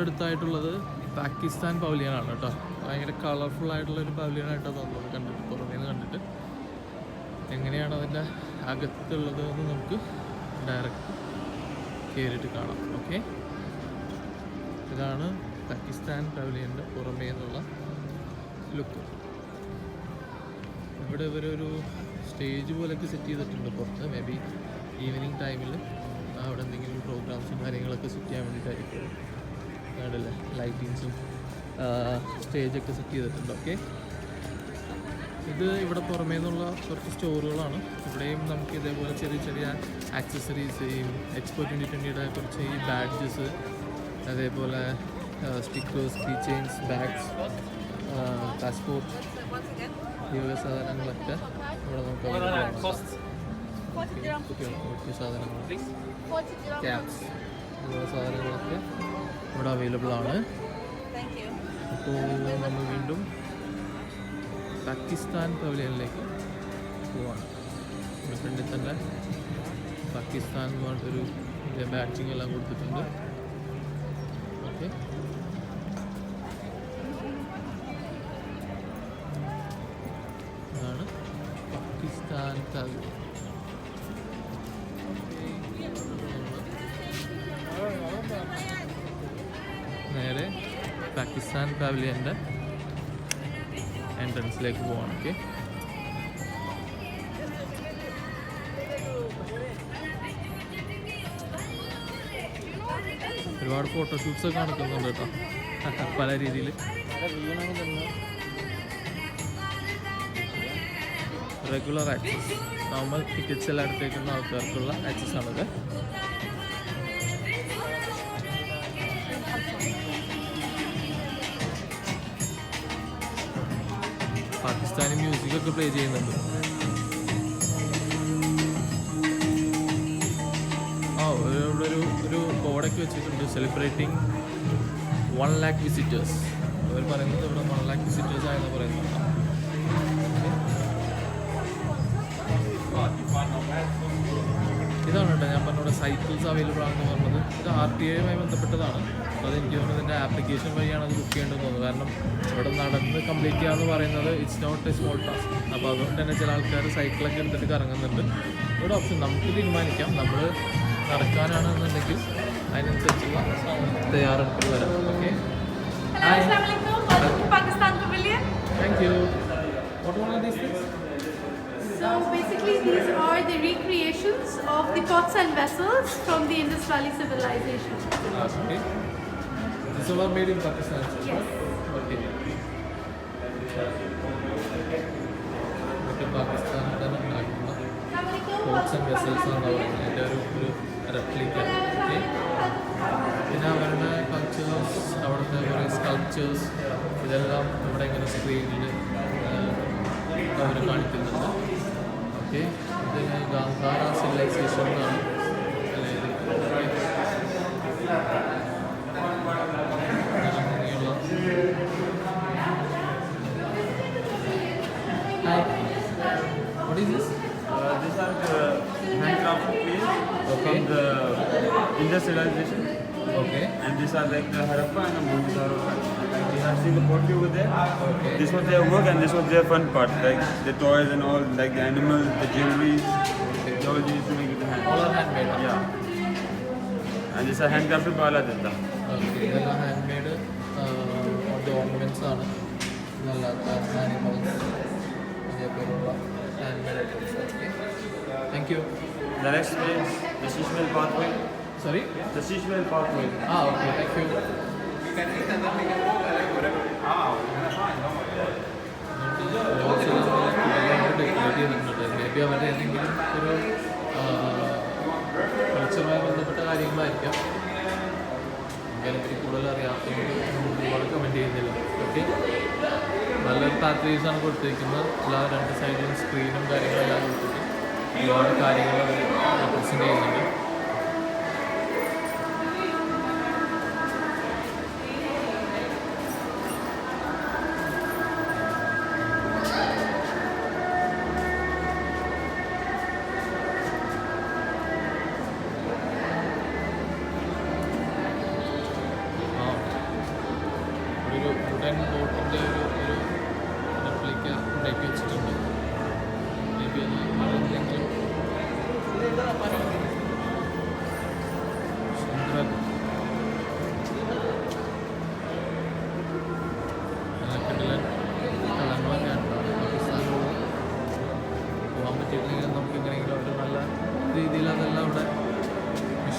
തൊട്ടടുത്തായിട്ടുള്ളത് പാകിസ്ഥാൻ പവലിയനാണ് കേട്ടോ. ഭയങ്കര കളർഫുൾ ആയിട്ടുള്ളൊരു പവലിയനായിട്ടാണ് തോന്നുന്നത് കണ്ടിട്ട്, പുറമേ നിന്ന് കണ്ടിട്ട്. എങ്ങനെയാണ് അതിൻ്റെ അകത്തുള്ളത് എന്ന് നമുക്ക് ഡയറക്റ്റ് കയറിയിട്ട് കാണാം. ഓക്കെ, ഇതാണ് പാകിസ്ഥാൻ പവലിയൻ്റെ പുറമേ നിന്നുള്ള ലുക്ക്. ഇവിടെ ഇവരൊരു സ്റ്റേജ് പോലെയൊക്കെ സെറ്റ് ചെയ്തിട്ടുണ്ട് പുറത്ത്. മേ ബി ഈവനിങ് ടൈമിൽ അവിടെ എന്തെങ്കിലും പ്രോഗ്രാംസും കാര്യങ്ങളൊക്കെ സെറ്റ് ചെയ്യാൻ വേണ്ടിയിട്ടായിരിക്കും. അവിടെയല്ലേ ലൈറ്റിങ്സും സ്റ്റേജൊക്കെ സെറ്റ് ചെയ്തിട്ടുണ്ട്. ഓക്കെ, ഇത് ഇവിടെ പുറമേ നിന്നുള്ള കുറച്ച് സ്റ്റോറുകളാണ്. ഇവിടെയും നമുക്ക് ഇതേപോലെ ചെറിയ ചെറിയ ആക്സസറീസ്, ഈ എക്സ്പോ 2020യുടെ കുറച്ച് ഈ ബാഡ്ജസ്, അതേപോലെ stickers, key chains, bags, passport, ഈ വക സാധനങ്ങളൊക്കെ ഇവിടെ നമുക്ക് കുട്ടികളുടെ സാധനങ്ങൾ, ക്യാപ്സ്, ഇതുപോലെ സാധനങ്ങളൊക്കെ ഇവിടെ അവൈലബിൾ ആണ്. അപ്പോൾ നമ്മൾ വീണ്ടും പാകിസ്ഥാൻ പവലിയനിലേക്ക് പോവാണ്. ഫ്രണ്ടിൽ തന്നെ പാകിസ്ഥാൻ എന്ന് പറഞ്ഞിട്ടൊരു ബാഡ്ജിങ് എല്ലാം കൊടുത്തിട്ടുണ്ട്. ഓക്കെ, ഇതാണ് പാകിസ്ഥാൻ പവലിയൻ. നേരെ പാകിസ്ഥാൻ പവലിയൻ്റെ എൻട്രൻസിലേക്ക് പോവാണ്. ഓക്കെ, ഒരുപാട് ഫോട്ടോഷൂട്ട്സ് ഒക്കെ നടക്കുന്നുണ്ട് കേട്ടോ, പല രീതിയിൽ. റെഗുലർ ആക്സസ്, നോർമൽ ടിക്കറ്റ്സ് എല്ലാം എടുത്തേക്കുന്ന ആൾക്കാർക്കുള്ള ആക്സസ് ആണിത്. പാകിസ്ഥാനി മ്യൂസിക്കൊക്കെ പ്ലേ ചെയ്യുന്നുണ്ട്. ഇവിടെ ഒരു ബോർഡൊക്കെ വെച്ചിട്ടുണ്ട്, സെലിബ്രേറ്റിംഗ് 1 lakh വിസിറ്റേഴ്സ്. അവർ പറയുന്നത് ഇവിടെ 1 lakh വിസിറ്റേഴ്സ് ആയെന്ന് പറയുന്നുണ്ട്. ഇതാണ് കേട്ടോ ഞാൻ പറഞ്ഞ ഇവിടെ സൈക്കിൾസ് അവൈലബിൾ ആണെന്ന് പറഞ്ഞത്. ഇത് RTA-യുമായി ബന്ധപ്പെട്ടതാണ്. അപ്പോൾ അതെനിക്ക് തോന്നുന്നത് ഇതിൻ്റെ ആപ്ലിക്കേഷൻ വഴിയാണ് അത് ബുക്ക് ചെയ്യേണ്ടതെന്ന് തോന്നുന്നു. കാരണം ഇവിടെ നടന്ന് കംപ്ലീറ്റ് ചെയ്യാന്ന് പറയുന്നത് it's not a small task. അപ്പോൾ അതുകൊണ്ട് തന്നെ ചില ആൾക്കാർ സൈക്കിളൊക്കെ എടുത്തിട്ട് കറങ്ങുന്നുണ്ട്. ഇവിടെ ഓപ്ഷൻ നമുക്ക് തീരുമാനിക്കാം. നമ്മൾ നടക്കാനാണെന്നുണ്ടെങ്കിൽ അതിനനുസരിച്ചുള്ള തയ്യാറെടുപ്പിൽ വരാം. Okay, thank you. What are these things? So basically these are the recreations of the pots and vessels from the Indus Valley civilization. Okay. These are made in Pakistan. Yes. Okay. പാകിസ്ഥാനിൽ തന്നെ ഉണ്ടാക്കുന്ന pots and vessels ആണ് പറയുന്നത്. അതിൻ്റെ ഒരു replica. Okay, പിന്നെ അവരുടെ cultures, അവിടുത്തെ കുറേ സ്കൾപ്ചേഴ്സ്, ഇതെല്ലാം ഇവിടെ ഇങ്ങനെ സ്ക്രീനിൽ അവർ കാണിക്കുന്നുണ്ട്. ഓക്കെ, ഇത് ഗാന്ധാര സിവിലൈസേഷൻ എന്നാണ് അതായത് What is this? These are the handcrafted plays from the Indus civilization. Okay. And these are like the Harappa and the Mohenjo-daro. We have seen the pottery over there. Okay. This was their work and this was their fun part, like the toys and all, like the animals, the jewelry. Okay. They all used to make it with hand. All are handmade. Yeah. And these are handcrafted Bala Danda. Okay. ഇതെല്ലാം hand made ornaments ആണ്. നല്ലാത്ത animals, അതേപോലുള്ള hand made items. Okay, thank you. The next is the Shishmel pathway. Sorry? The Shishmel pathway. Okay, thank you. May be അവരുടെ ഏതെങ്കിലും ഒരു കൾച്ചറുമായി ബന്ധപ്പെട്ട കാര്യങ്ങളായിരിക്കാം. എനിക്ക് കൂടുതൽ അറിയാത്തതുകൊണ്ട് ഒരുപാട് കമൻറ്റ് ചെയ്യുന്നില്ല. ഓക്കെ, നല്ലൊരു പാത്രീസാണ് കൊടുത്തിരിക്കുന്നത്. എല്ലാ 2 സൈഡിലും സ്ക്രീനും കാര്യങ്ങളെല്ലാം കൊടുത്തിട്ട് ഒരുപാട് കാര്യങ്ങൾ റെപ്രസെൻ്റ് ചെയ്യുന്നുണ്ട്.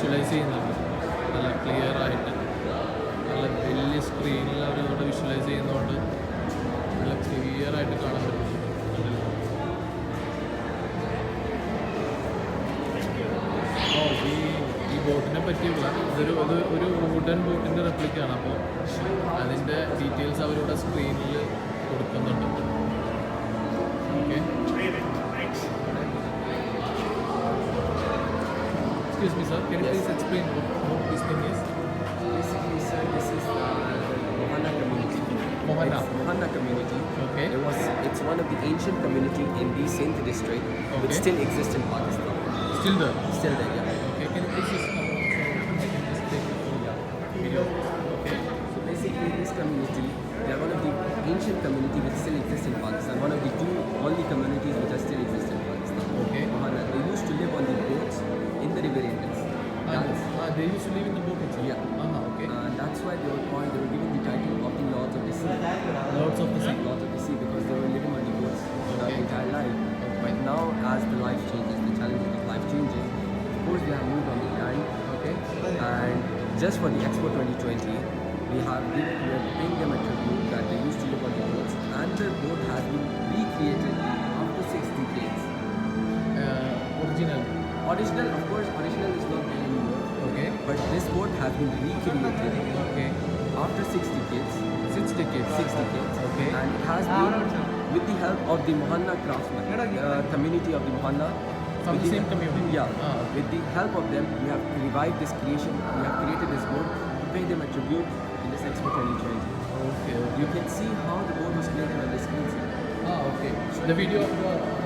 വിഷ്വലൈസ് ചെയ്യുന്നുണ്ട് നല്ല ക്ലിയർ ആയിട്ട്. നല്ല വലിയ സ്ക്രീനിൽ അവരവിടെ വിഷ്വലൈസ് ചെയ്യുന്നതുകൊണ്ട് നല്ല ക്ലിയർ ആയിട്ട് കാണാൻ പറ്റുന്നുണ്ട്. കണ്ടില്ലേ? ഈ ബോട്ടിനെ പറ്റിയുള്ള ഒരു വുഡൻ ബോട്ടിൻ്റെ റെപ്ലിക്കാണ്. അപ്പോൾ അതിൻ്റെ ഡീറ്റെയിൽസ് അവരിവിടെ സ്ക്രീനിൽ കൊടുക്കുന്നുണ്ട്. Okay, excuse me sir, can you please explain what this thing is? Basically, sir, this is the Mohana community. Mohana. It's Mohana community. Okay. It's one of the ancient community in the Sindh district, which Okay. still exists in Pakistan. Still there? Still there, yeah. Okay, can you please just take video? Okay. So basically, this community, they are one of the ancient community which still exists in Pakistan. One of the two only communities which are still exist in Pakistan. Okay. Mohana. They used to live on the boats in the river areas. They used to live in the boat itself? Yeah. Okay. That's why they were given the title of the Lords of the Sea. Lords of the Sea? Lords of the Sea, because they were living on the boats their Okay. entire life. But now, as the life changes, the challenges of life changes, of course they have moved on the land. Okay. And just for the Expo 2020, we are paying them a tribute that they used to live on the boats, and the boat has been recreated after 6 decades. Original? Original, of course, original is not there anymore. Okay. But this boat has been recreated Okay. after 6 decades. 6 decades? 6 decades. Okay. And it has been with the help of the Mohana craftsmen, community of the Mohana. From With the same community? Yeah. Ah. With the help of them, we have revived this creation. We have created this boat to pay them a tribute in this Expo 2020. Okay. You can see how the boat was created on the screen. Okay. So the video of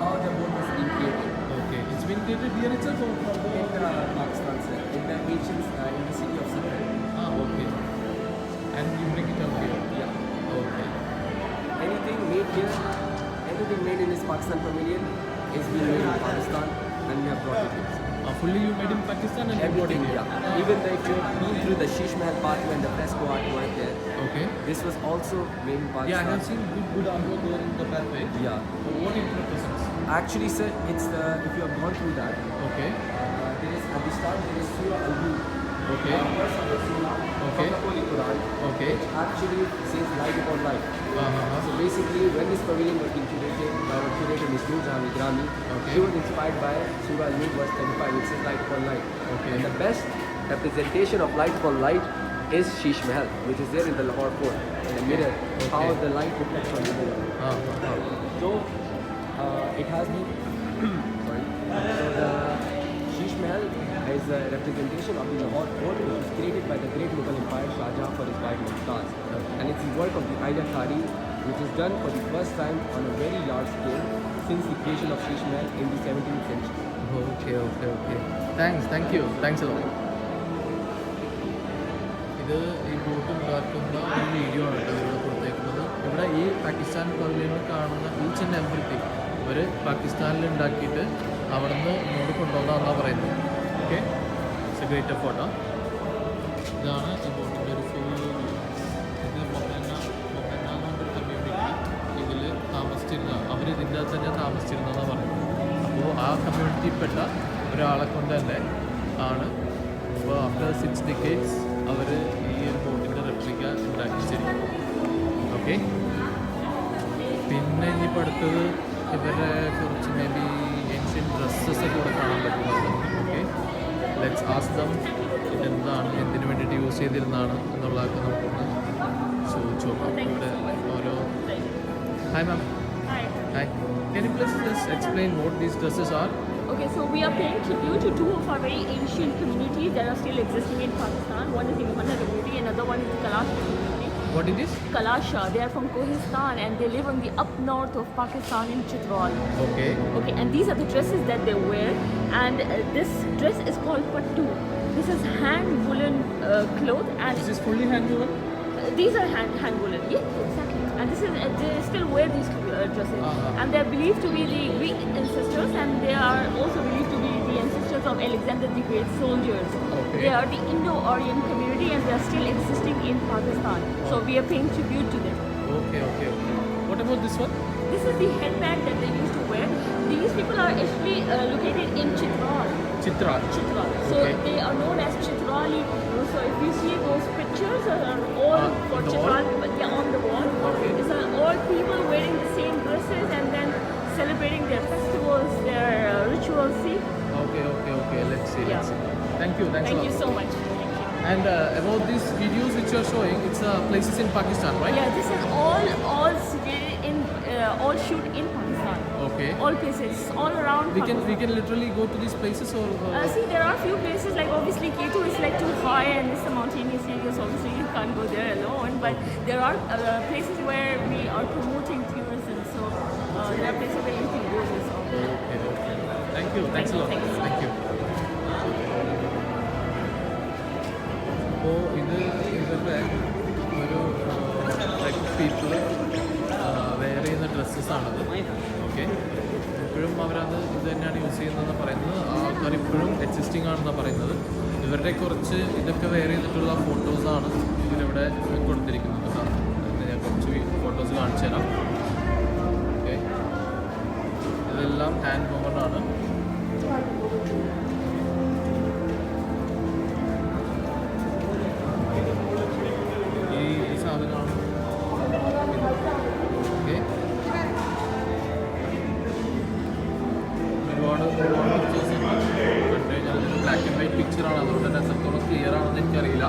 How the boat was being created. okay. It's been created here itself or from the... In Pakistan, sir. In the ancient, in the city of Saqqara. Okay. And you bring it out here? Yeah. Okay. Anything made here, anything made in this Pakistan pavilion is being made in Pakistan, and we have brought it here. Fully you made in Pakistan and you brought it Everything, here? yeah. Even though if you've been through the Sheesh Mahal pathway and the fresco artwork there, Okay. this was also made in Pakistan. Yeah, I have seen good artwork there in the pathway. Yeah. What it represents? Actually, sir, it's the, if you have gone through that, Okay. there is, at the start, there is Surah Al-Mulk. Okay. Verse of the Surah Okay. from the Holy Quran, Okay. which actually says light upon light. Uh-huh. So basically, when this pavilion was being curated by our curator, Ms. Noor Jahan Igrami, Okay. she was inspired by Surah Al-Mulk verse 35, which says light upon light. Okay. And the best representation of light upon light is Sheesh Mahal, which is there in the Lahore Fort, in the mirror, how Okay. the light reflects on the mirror. Uh-huh. So, it has been, sorry, so the Sheesh Mahal is a representation of the Lahore Fort, which was created by the great Mughal Empire Shah Jahan for his wife Mumtaz. And it's the work of the Aida Khari, which is done for the first time on a very large scale since the creation of Sheesh Mahal in the 17th century. Okay. Thank you. Thanks a lot. ഇത് ഈ boat ഉണ്ടാക്കുന്ന ഒരു video ആണ് കേട്ടോ ഇവിടെ കൊടുത്തേക്കുന്നത്. ഇവിടെ ഈ പാകിസ്ഥാൻ പവലിയനിൽ കാണുന്ന ഈച്ച് ആൻഡ് എവറിത്തിങ് അവർ പാകിസ്ഥാനിൽ ഉണ്ടാക്കിയിട്ട് അവിടെ നിന്ന് ഇങ്ങോട്ട് കൊണ്ടുവന്നാണെന്നാണ് പറയുന്നത്. Okay, it's A great photo. ഇതാണ് ഈ ബോട്ടിൻ്റെ ഒരു ഫുൾ. ഇത് മൊഹന്ന എന്ന് പറഞ്ഞൊരു കമ്മ്യൂണിറ്റി ഇതിൽ താമസിച്ചിരുന്ന, അവർ ഇതിൻ്റെ അകത്ത് തന്നെ താമസിച്ചിരുന്നതെന്നാണ് പറയുന്നത്. അപ്പോൾ ആ കമ്മ്യൂണിറ്റിയിൽപ്പെട്ട ഒരാളെ കൊണ്ട് തന്നെ ആണ് അപ്പോൾ ആഫ്റ്റർ 6 decades അവർ ഈ ഒരു ബോട്ടിൻ്റെ റെപ്ലിക്ക ഉണ്ടാക്കി ശരിക്കും. ഓക്കെ, പിന്നെ ഇനിയിപ്പോൾ അടുത്തത് ഇവരുടെ കുറച്ച് മേ ബി ഏൻഷ്യൻ ഡ്രസ്സസ് ഒക്കെ ഇവിടെ കാണാൻ പറ്റുന്നത്. ഓക്കെ, ലെറ്റ്സ് ആസ്ക് ദം ഇതെന്താണ്, എന്തിനു വേണ്ടിയിട്ട് യൂസ് ചെയ്തിരുന്നതാണ് എന്നുള്ളതൊക്കെ നമുക്കൊന്ന് ചോദിച്ചു നോക്കാം. ഇവിടെ ഓരോ hi ma'am. Hi. Hi, can you please just explain what these dresses are? Okay, so we are paying tribute to two of our very ancient communities that are still existing in Pakistan. One is the Mohana community, another one is the Kalash community. What it is? Kalasha, they are from Kohistan and they live in the up north of Pakistan in Chitral. Okay. Okay, and these are the dresses that they wear, and this dress is called pattu. This is hand woolen cloth, and This is fully hand woven? these are hand woolen. Yeah, exactly. And this is they still wear these dresses, Uh-huh. and they are believed to be the Greek ancestors, and they are also believed to be the ancestors of Alexander the Great soldiers. Okay. They are the Indo-Aryan community, and they are still existing in Pakistan. So we are paying tribute to them. Okay. What about this one? This is the headband that they used to wear. These people are actually located in Chitral. Chitral. Chitral. So Okay. they are known as Chitrali. So if you see those pictures are all for on the Chitral, but they're on the wall. Okay. These are all people wearing the same dresses and then celebrating their festivals, their rituals. See? Okay. Let's see. Yeah. Thank you. Thanks Thank a lot. you so much. Thank you. And about these videos which you are showing, it's places in Pakistan, right? Yeah, this is all situated in all shoot in Pakistan. Okay. All places, all around. We can Pakistan. literally go to these places or. See, there are few places like obviously K2 is like too high and it's a mountainous area, so obviously you can't go there alone. But there are places where we are promoting tourism, so there are places where you can go as well. Okay. Thank you. Thanks a lot. Thank you. Thank you. അപ്പോൾ ഇവരുടെ ഒരു type of people wear ചെയ്യുന്ന ഡ്രസ്സസ്സാണത്. Okay, ഇപ്പോഴും അവരത് ഇത് തന്നെയാണ് use ചെയ്യുന്നതെന്ന് പറയുന്നത്. ആൾക്കാർ ഇപ്പോഴും എക്സിസ്റ്റിംഗ് ആണെന്നാണ് പറയുന്നത്. ഇവരുടെ കുറച്ച് ഇതൊക്കെ വെയർ ചെയ്തിട്ടുള്ള ഫോട്ടോസാണ് ഇവരിവിടെ കൊടുത്തിരിക്കുന്നത്. ഞാൻ കുറച്ച് ഫോട്ടോസ് കാണിച്ചു തരാം. ഓക്കെ, ഇതെല്ലാം ഹാൻഡ് വോവണാണ്. ഈ സാധനമാണ്. ഓക്കെ, ഒരുപാട് പിക്ചേഴ്സ് ഉണ്ട്. കണ്ടു കഴിഞ്ഞാൽ ഇതൊരു ബ്ലാക്ക് ആൻഡ് വൈറ്റ് പിക്ചറാണ്, അതുകൊണ്ട് തന്നെ എത്രത്തോളം ക്ലിയർ ആണെന്ന് എനിക്കറിയില്ല.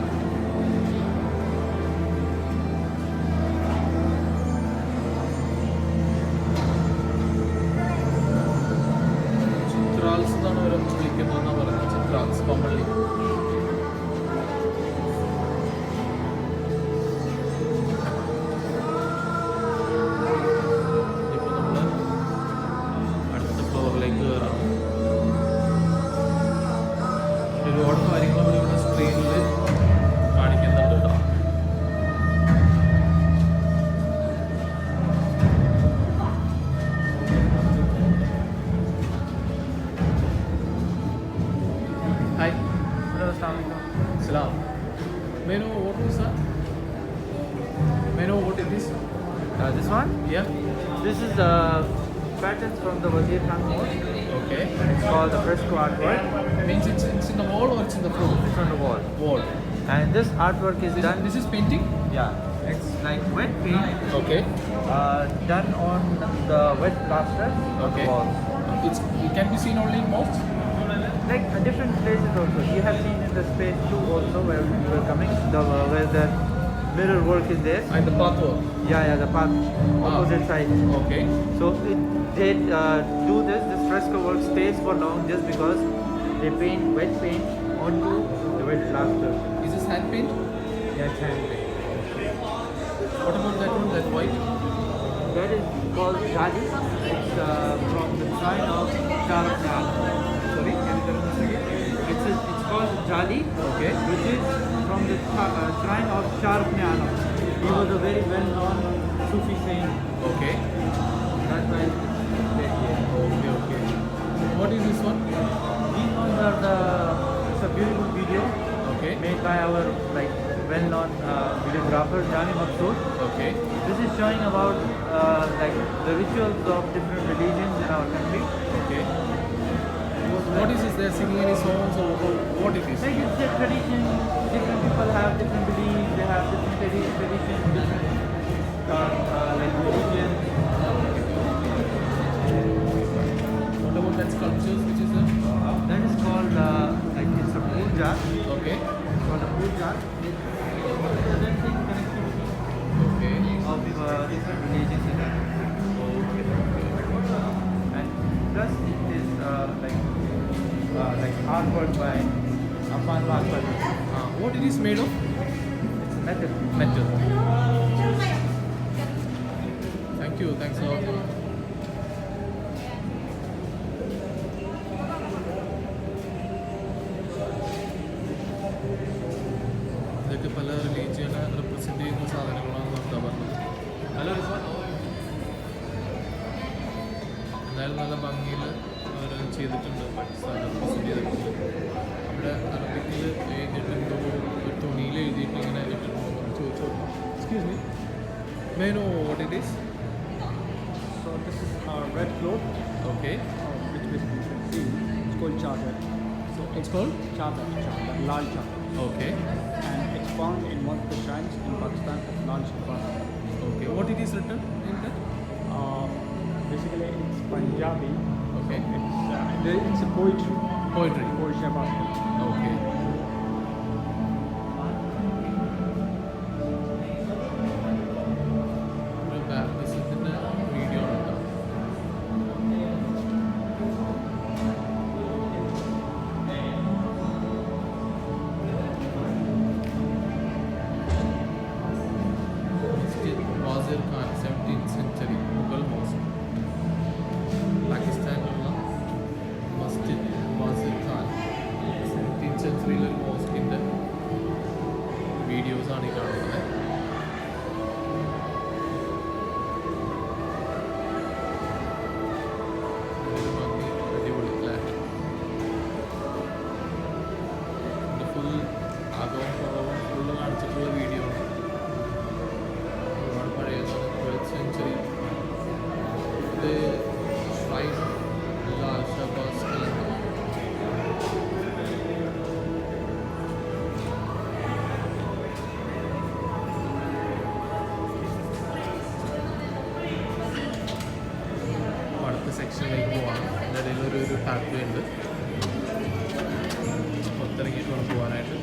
ചിത്രാൽസ് എന്നാണ് അവർ വിളിക്കുന്നതെന്നാണ് പറയുന്നത്. ചിത്രാൽസ് കോമൺലി. ഇപ്പോൾ നമ്മൾ അടുത്ത ഫ്ലോറിലേക്ക് കയറാം. ഒരുപാട് കാര്യങ്ങൾ ഇവിടെ സ്ക്രീനിൽ കാണിക്കുന്നുണ്ട് കേട്ടോ. Hi. Salam. May I know what is that? May I know what it is? This one? Yeah. This is the patterns from the Wazir Khan Mosque. Okay. It's called the fresco artwork. Means it's in the wall or it's in the floor? It's on the wall. Wall. And this artwork is done. This is painting? Yeah, it's like wet paint Okay. done on the wet plaster on Okay. the walls. It can be seen only in mosques? Like different places also. You have seen in the space 2 also where we were coming, where the mirror work is there. And the pathwork? Yeah, the path opposite side. Okay. So they do this fresco work stays for long just because they paint wet paint onto the wet plaster. Is this hand paint? Yeah, it's hand paint. What about that one, that white? That is called Jali. It's from the shrine of Charakyan. Sorry, can you tell us again? It's called Jali, Okay. which is from the shrine of Charakyan. He was a very well-known Sufi saint. Okay. That's why it's there here. Okay. What is this one? These ones are it's a beautiful video Okay. made by our like well-known videographer Jani Maksood. Okay. This is showing about like the rituals of different religions in our country. Okay. What is this? They're singing any songs or what it is? Like it's their tradition. Different people have different beliefs. They have different traditions, different like religions. What about that sculptures which is there? That is called like it's a puja. Okay. It's called a puja. It's presenting connectivity Okay. of different religions in that. And plus it is like artwork by Afan Wakbar. What it is made of? It's metal. Metal. Thank you. Thanks a lot. ഇതൊക്കെ പല റിലീജിയനെ represent ചെയ്യുന്ന സാധനങ്ങളാണെന്ന് എന്താ പറഞ്ഞത്. Hello എന്തായാലും നല്ല ഭംഗിയിൽ അവർ ചെയ്തിട്ടുണ്ട്. Pakistan represent ചെയ്തിട്ടുണ്ട്. അവിടെ അറബിക്കിൽ എഴുതിയിട്ടുണ്ടോ, ഒരു തുണിയിൽ എഴുതിയിട്ട് ഇങ്ങനെ ഇട്ടിട്ടുണ്ടോ എന്ന് ചോദിച്ചു. Excuse me, may no what it is? So this is our red cloth, okay. which basically you can see. It's called charger. It's called? Chadar, Lal Chadar. Okay. And it's found in one of the shrines in Pakistan of Lal Chadar. Okay. What it is written in that? Basically, it's Punjabi. Okay. It's a poetry. Poetry. Poetry about it. Okay. ഒരു ബാപ്റ്റിസത്തിന്റെ video ആണ് കേട്ടോ. Masjid Wazir Khan 17th century Mughal mosque. പാകിസ്ഥാനിലുള്ള Masjid Wazir Khan 17th century ഒരു മോസ്കിൻ്റെ വീഡിയോസാണ് ഈ കാണുന്നത്. ഒരു ഭംഗി, അടിപൊളി അല്ലേ? ഇത് ഫുൾ അകവും കുറവും ഫുള്ള് കാണിച്ചിട്ടുള്ള വീഡിയോ ആണ്. ഒരുപാട് പഴയതാണ്, 12th century. ഇത് ഷ്രൈൻ ലാൽ ഷഹബാസ് കലണ്ടർ. അടുത്ത സെക്ഷനിലേക്ക് പോവാണ്. അതിൻ്റെ ഇടയിൽ ഒരു ടാറ്റു ഉണ്ട്. പുറത്തിറങ്ങിയിട്ട് വേണം പോകാനായിട്ട്.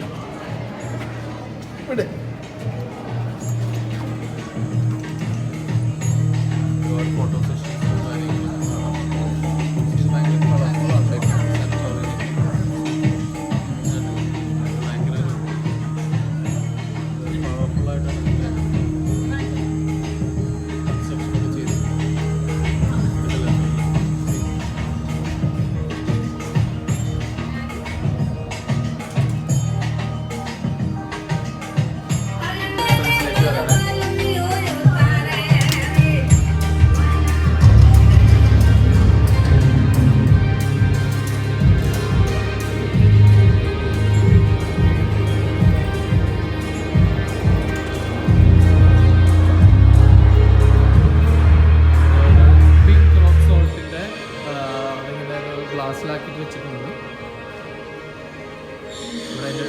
ഇവിടെ ഒരുപാട് ഫോട്ടോ സെഷൻസും കാര്യങ്ങളും കാണാം. ഇത് ഭയങ്കര കളർഫുള്ളാണ്. ഭയങ്കര പവർഫുള്ളായിട്ടാണ് ഇതിൻ്റെ കൺസെപ്ഷനൊക്കെ ചെയ്തിരിക്കുന്നത്. പിങ്ക് റോക്ക് സോൾട്ടിൻ്റെ അതിങ്ങനെ ഗ്ലാസ്സിലാക്കിയിട്ട് വെച്ചിട്ടുണ്ട്. ഇവിടെ അതിൻ്റെ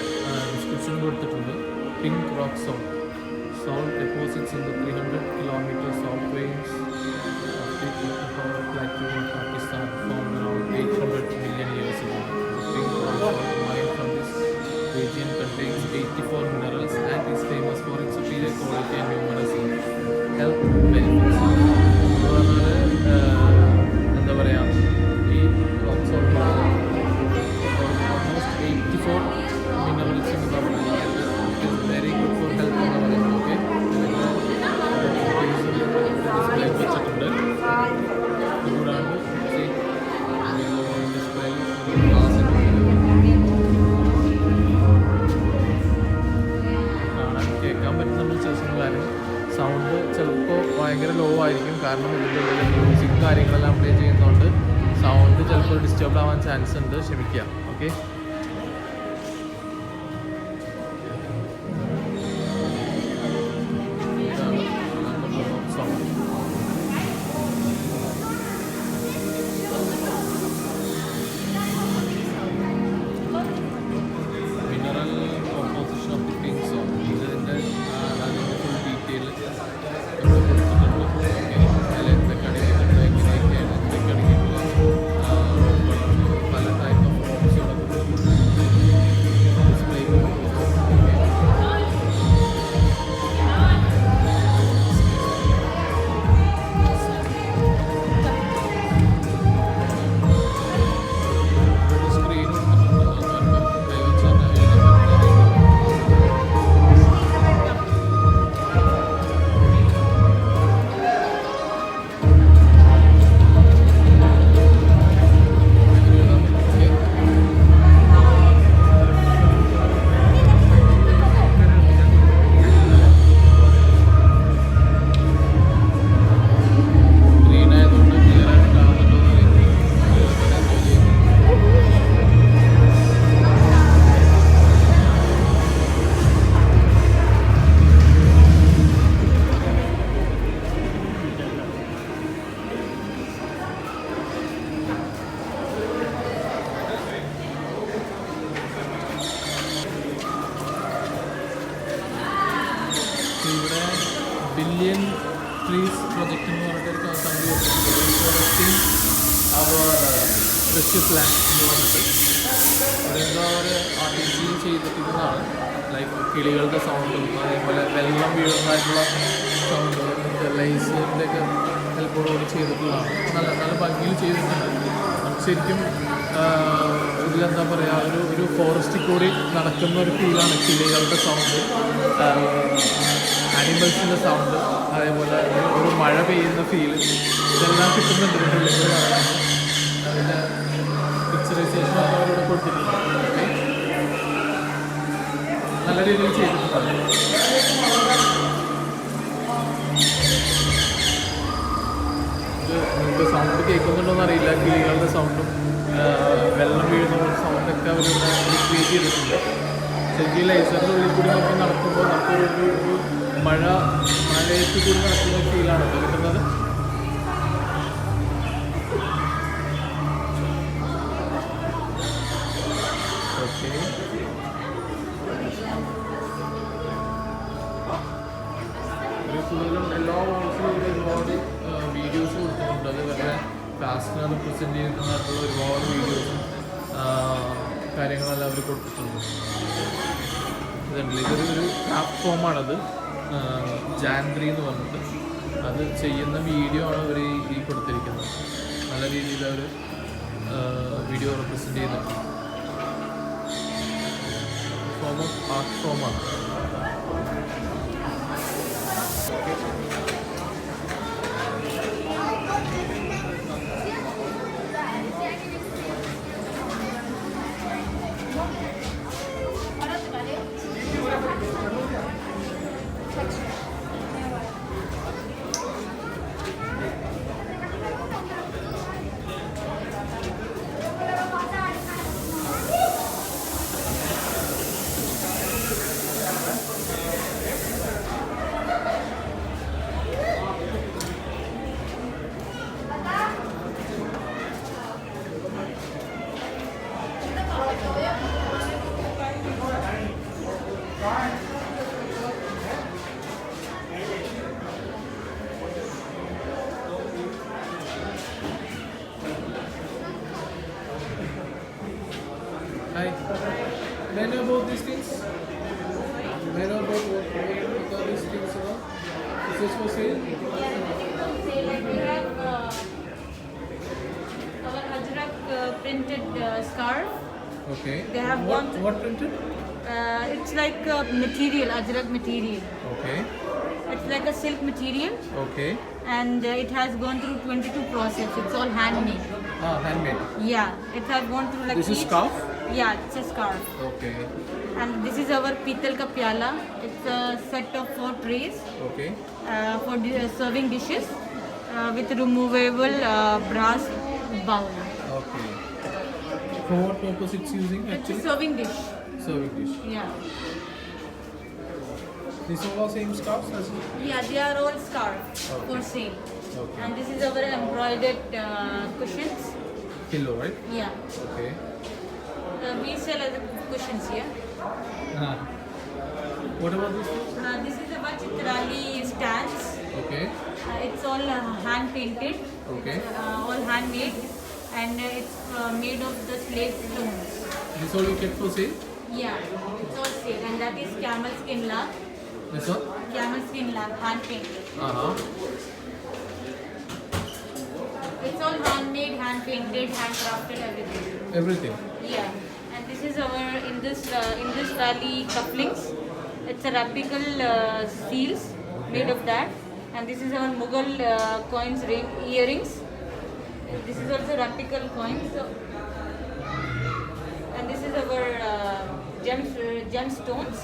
ഡിസ്ക്രിപ്ഷൻ കൊടുത്തിട്ടുണ്ട്. Pink rock salt deposits in the 300-kilometer salt range of the Pithahar Plateau in Pakistan found around 800 million years ago. The pink rock salt mined from this region contains 84 minerals and is famous for its superior quality and numerous health benefits. എന്താ പറയുക, ഈ rock salt almost 84 minerals എന്ന് പറയുന്നത് it is very good for health എന്ന് പറയുന്നത്. Okay, display വെച്ചിട്ടുണ്ട്. ഇതുകൂടാണ്ട് ഡിസ്പ്ലേയിൽ glass കാണാൻ കേൾക്കാൻ പറ്റുന്ന ചെറിയ കാര്യം. സൗണ്ട് ചിലപ്പോൾ ഭയങ്കര ലോ ആയിരിക്കും, കാരണം ഇതിൻ്റെ ഉള്ളിൽ മ്യൂസിക് കാര്യങ്ങളെല്ലാം പ്ലേ ചെയ്യുന്നതുകൊണ്ട് സൗണ്ട് ചിലപ്പോൾ ഡിസ്റ്റർബ് ആവാൻ ചാൻസ് ഉണ്ട്. ക്ഷമിക്കുക. Okay, sound mineral composition of the pink salt. ഇതിൻ്റെ ഫുൾ ഡീറ്റെയിൽ ഇവിടെ കൊടുത്തിട്ടുണ്ട്. ഓക്കെ, അതിൽ എന്തൊക്കെ അടങ്ങിയിട്ടുണ്ട്, എങ്ങനെയൊക്കെയാണ് എന്തൊക്കെ അടങ്ങിയിട്ടുള്ള പല ടൈപ്പ് ഓഫ് ഫോംസുകളൊക്കെ പ്രൊട്ടക്റ്റിംഗ് അവർ precious land എന്ന് പറഞ്ഞിട്ട് അതെന്തോ അവർ ആർട്ടിഫിഷ്യൽ ചെയ്തിട്ടുള്ളതാണ്. ലൈക്ക് കിളികളുടെ സൗണ്ടും അതേപോലെ വെള്ളം വീഴുന്നതായിട്ടുള്ള സൗണ്ട് ലൈസിൻ്റെ ഒക്കെ ഹെൽപ്പോടുകൂടി ചെയ്തിട്ടുള്ളതാണ്. നല്ല നല്ല ഭംഗിയിൽ ചെയ്തിട്ടുണ്ട്. നമുക്ക് ശരിക്കും ഇതിലെന്താ പറയുക, ഒരു ഫോറസ്റ്റിൽ കൂടി നടക്കുന്ന ഒരു ഫീലാണ്. കിളികളുടെ സൗണ്ട്, ആനിമൽസിൻ്റെ സൗണ്ട്, അതേപോലെ ഒരു മഴ പെയ്യുന്ന ഫീല്, ഇതെല്ലാം കിട്ടുന്നുണ്ട് ഇതിൻ്റെ ഉള്ളിൽ കാണാൻ. അതിൻ്റെ പിക്ചറൈസേഷൻ ഒക്കെ അവരോട് കൊടുത്തിട്ടുണ്ട്. നല്ല രീതിയിൽ ചെയ്തിട്ടുണ്ട്. നിങ്ങൾക്ക് സൗണ്ട് കേൾക്കുന്നുണ്ടോയെന്ന് അറിയില്ല. കിളികളുടെ സൗണ്ടും വെള്ളം വീഴുന്ന സൗണ്ടൊക്കെ അവരിവിടെ ക്രിയേറ്റ് ചെയ്തിട്ടുണ്ട്. ശരിക്കും ലൈസറിൻ്റെ ഉള്ളിൽ കൂടി നമുക്ക് നടക്കുമ്പോൾ നമുക്കൊരു മഴയത്ത് കൂടി നടക്കുന്ന ഫീലാണ് കിട്ടുന്നത്. ഓക്കെ, കൂടുതലും എല്ലാ വോൾസിലും ഒരുപാട് വീഡിയോസ് കൊടുത്തിട്ടുണ്ട്. അതുപോലെ ഫാസ്റ്റിനെ റിപ്രസെൻറ്റ് ചെയ്യുന്നതായിട്ടുള്ള ഒരുപാട് വീഡിയോസും കാര്യങ്ങളെല്ലാം അവർ കൊടുത്തിട്ടുണ്ട്. ഇതുണ്ടല്ലോ, ഇതൊരു പ്ലാറ്റ്ഫോമാണത്, ജാൻഗ്രി എന്ന് പറഞ്ഞിട്ട്. അത് ചെയ്യുന്ന വീഡിയോ ആണ് അവർ ഈ കൊടുത്തിരിക്കുന്നത്. നല്ല രീതിയിൽ അവർ വീഡിയോ റിപ്രസെൻറ്റ് ചെയ്യുന്നുണ്ട്. ഫോം ഓഫ് ആർട്ട് ഫോമാണ്. Hi. May I know about these things? May I know about what are these things about? Is this for sale? Like we have our Ajrak printed scarf. Okay. They have What printed? It's like material, Ajrak material. Okay. It's like a silk material, Okay. and it has gone through 22 process. It's all handmade. Handmade. Yeah, it has gone through like This is each- scarf? Yeah, it's a scarf. Okay. And this is our pital ka pyala. It's a set of 4 trays Okay. for serving dishes with removable brass bowl. Okay. For what purpose it's using It's a actually? serving dish. Serving dish. Yeah. These are all same scarves as well? Yeah, they are all scarves for sale. Okay. And this is our embroidered cushions. Pillow, right? Yeah. Okay. We sell as cushions here. What about this thing? This is our Chitrali stands. Okay. It's all hand painted. Okay. All handmade. And it's made of the slate stones. This all you kept for sale? Yeah, it's all sale. And that is camel skin lap. This one? Camel skin lap, hand painted. It's all handmade, hand painted, handcrafted, everything. Everything. Yeah, and this is our Indus Valley couplings. It's a replical seals made of that, and this is our Mughal coins earrings. This is also replical coins, and this is our gemstones,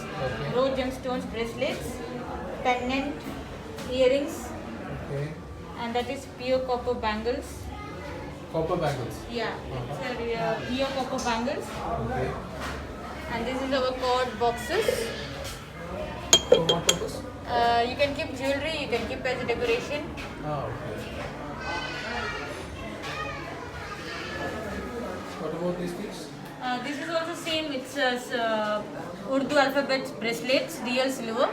rose gemstones bracelets, pendant, earrings, Okay. and that is pure copper bangles. Copper bangles. Yeah, it's a pure copper bangles. Okay. And this is our cord boxes. For what purpose? You can keep jewelry, you can keep as a decoration. Okay. What about these things? This is also same, it's Urdu alphabets bracelets, real silver.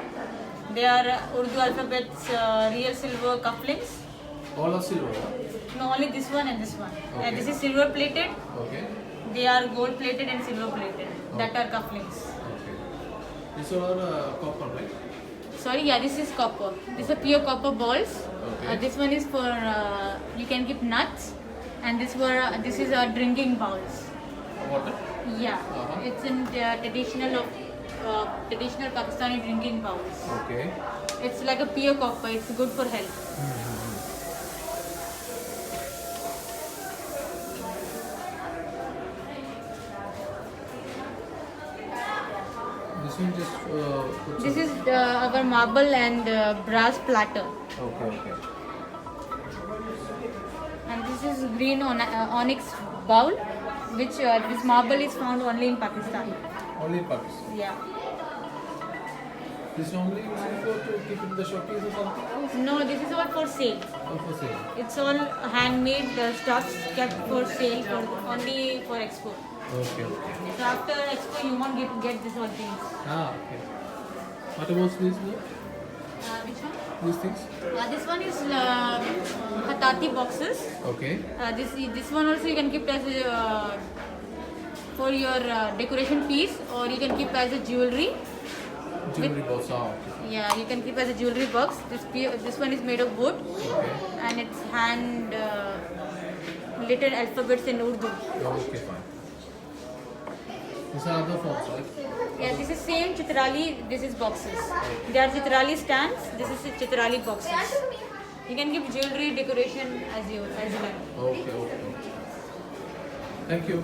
They are Urdu alphabets real silver cufflinks. All are silver. No, only this one and this one. This is silver plated. Okay. They are gold plated and silver plated. That are cufflinks. Okay. These are copper, right? Sorry, yeah, this is copper. These are pure copper balls. Okay. This one is for you can keep nuts, and this is our drinking bowls. Water. Yeah, it's in traditional Pakistani drinking bowls. Okay. It's like a pure copper. It's good for health. This one just puts This is our marble and brass platter, Okay, okay. and this is green onyx bowl, which this marble is found only in Pakistan. Only in Pakistan. Yeah. This normally used for to keep in the showcase or something? No, this is all for sale. Or for sale? It's all handmade stuffs kept for sale only for expo. Okay, okay. So after expo, you won't get this all things. Okay. What about these? Which one? These things? This one is hatati boxes. Okay. This one also you can keep as for your decoration piece, or you can keep as a jewelry. Jewelry box. Okay. Yeah, you can keep as a jewelry box. This one is made of wood, Okay. and it's hand little alphabets in Urdu. Okay, fine. These are other forms, right? Yeah, this is same chitrali. This is boxes. They are chitrali stands. This is chitrali boxes. You can keep jewelry decoration as you like. Okay, okay. Thank you.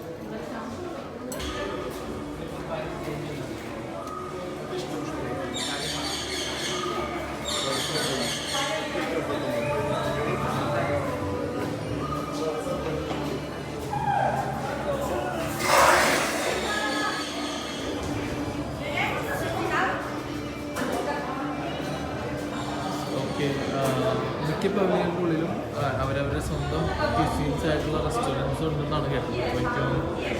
Okay മിക്ക പവലിയൻ്റെ ഉള്ളിലും അവരവരുടെ സ്വന്തം cuisines ആയിട്ടുള്ള restaurants ഉണ്ടെന്നാണ് കേട്ടത്. അപ്പോൾ എനിക്ക്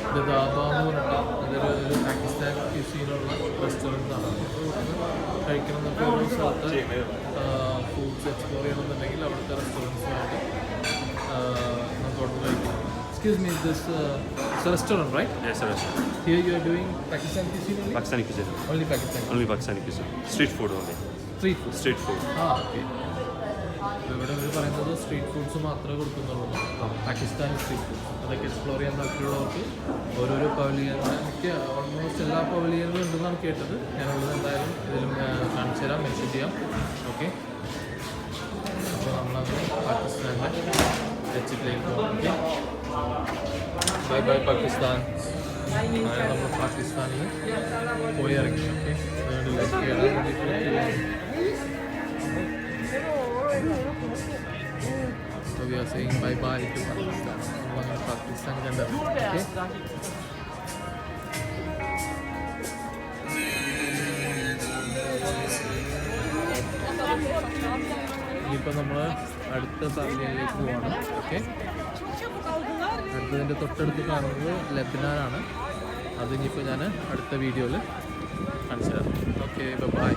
ഇത് ദാബ എന്ന് പറഞ്ഞിട്ട് ഇതൊരു പാകിസ്ഥാൻ ക്യൂസീനുള്ള റെസ്റ്റോറൻറ്റ് ആണ്. കഴിക്കണം എന്നൊക്കെ ഒരു സ്ഥലത്ത് ഫുഡ്സ് എക്സ്പ്ലോർ ചെയ്യണമെന്നുണ്ടെങ്കിൽ അവിടുത്തെ റെസ്റ്റോറൻറ്റ്സുമായിട്ട് നമുക്ക് അവിടെ കഴിക്കാം. Excuse me, this it's a restaurant, right? Yes, sir. Here you are doing Pakistan cuisine only? Pakistani cuisine. Only Pakistan. Only Pakistani cuisine. Street food only. Street food. Street food. Okay. ഇവിടെ അവർ പറയുന്നത് street foods മാത്രമേ കൊടുക്കുന്നുള്ളൂ. Pakistani street foods അതൊക്കെ explore ചെയ്യാൻ താല്പര്യമുള്ളവർക്ക് ഓരോരോ പവലിയനിൽ മിക്ക almost എല്ലാ പവലിയനിലും ഉണ്ടെന്നാണ് കേട്ടത്. ഞാനുള്ളത് എന്തായാലും ഇതിലും കാണിച്ചു തരാം, മെൻഷൻ ചെയ്യാം. ഓക്കെ. അപ്പോൾ നമ്മളത് പാകിസ്ഥാൻ്റെ വെച്ചിട്ടിലേക്ക് പോകും. Bye bye Pakistan. അങ്ങനെ നമ്മൾ പാകിസ്ഥാനിൽ പോയി ഇറങ്ങി. ഓക്കെ. കേടാൻ വേണ്ടിയിട്ട് So we are saying bye bye to Pakistan. നമ്മളങ്ങനെ പാകിസ്ഥാൻ കണ്ടത്. ഓക്കെ. ഇനിയിപ്പോൾ നമ്മൾ അടുത്ത പവലിയനിലേക്ക് പോവാണ്. ഓക്കെ. അടുത്തതിൻ്റെ തൊട്ടടുത്ത് കാണുന്നത് ലെബനാനാണ്. അത് ഇനിയിപ്പോൾ ഞാൻ അടുത്ത വീഡിയോയിൽ കാണിച്ചു തരാം. Okay, by.